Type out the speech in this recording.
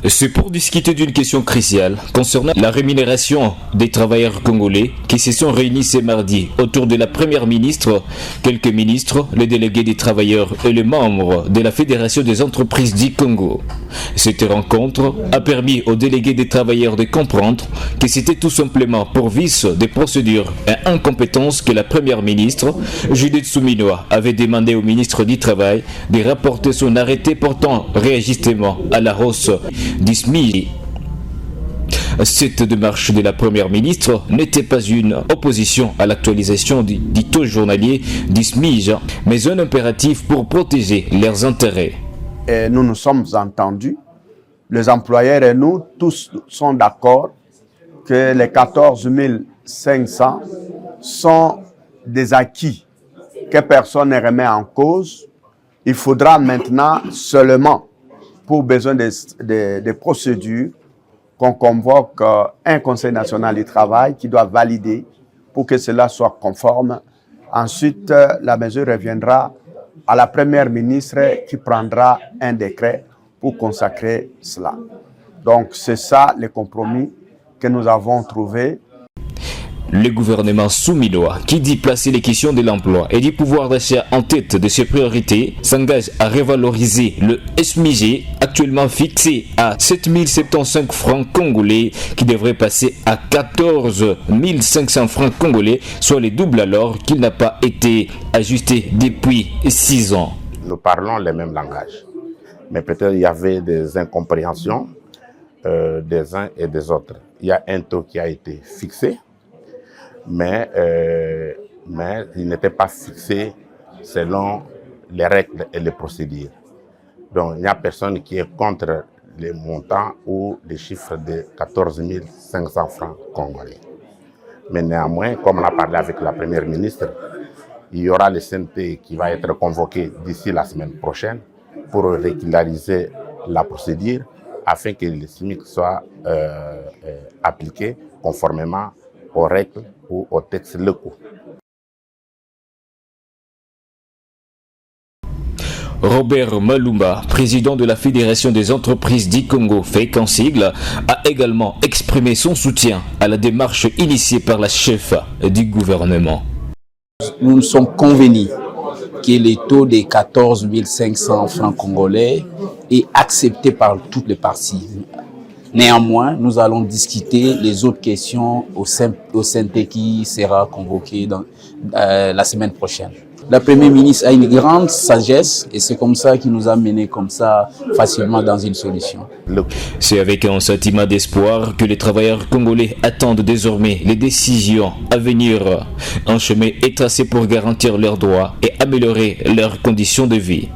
C'est pour discuter d'une question cruciale concernant la rémunération des travailleurs congolais qui se sont réunis ce mardi autour de la première ministre, quelques ministres, les délégués des travailleurs et les membres de la Fédération des entreprises du Congo. Cette rencontre a permis aux délégués des travailleurs de comprendre que c'était tout simplement pour vice des procédures et incompétences que la première ministre, Judith Suminwa, avait demandé au ministre du Travail de rapporter son arrêté portant réajustement à la hausse du SMIC. Cette démarche de la première ministre n'était pas une opposition à l'actualisation du taux journalier du SMIC, mais un impératif pour protéger leurs intérêts. Et nous nous sommes entendus, les employeurs et nous, tous sont d'accord que les 14 500 sont des acquis que personne ne remet en cause. Il faudra maintenant seulement, pour besoin des procédures, qu'on convoque un Conseil national du travail qui doit valider pour que cela soit conforme. Ensuite, la mesure reviendra à la première ministre qui prendra un décret pour consacrer cela. Donc, c'est ça le compromis que nous avons trouvé. Le gouvernement Suminwa, qui dit placer les questions de l'emploi et du pouvoir d'achat en tête de ses priorités, s'engage à revaloriser le SMIC, actuellement fixé à 7 075 francs congolais, qui devrait passer à 14 500 francs congolais, soit le double alors qu'il n'a pas été ajusté depuis 6 ans. Nous parlons le même langage, mais peut-être il y avait des incompréhensions des uns et des autres. Il y a un taux qui a été fixé, mais il n'était pas fixé selon les règles et les procédures. Donc, il n'y a personne qui est contre les montants ou les chiffres de 14 500 francs congolais. Mais néanmoins, comme on a parlé avec la première ministre, il y aura le CNT qui va être convoqué d'ici la semaine prochaine pour régulariser la procédure afin que le SMIC soit appliqué conformément aux règles ou aux textes locaux. Robert Malumba, président de la Fédération des entreprises du Congo, FEC en sigle, a également exprimé son soutien à la démarche initiée par la chef du gouvernement. Nous nous sommes convenus que le taux de 14 500 francs congolais est accepté par toutes les parties. Néanmoins, nous allons discuter les autres questions au CNT qui sera convoqué dans, la semaine prochaine. La Première ministre a une grande sagesse et c'est comme ça qu'il nous a menés comme ça facilement dans une solution. C'est avec un sentiment d'espoir que les travailleurs congolais attendent désormais les décisions à venir. Un chemin est tracé pour garantir leurs droits et améliorer leurs conditions de vie.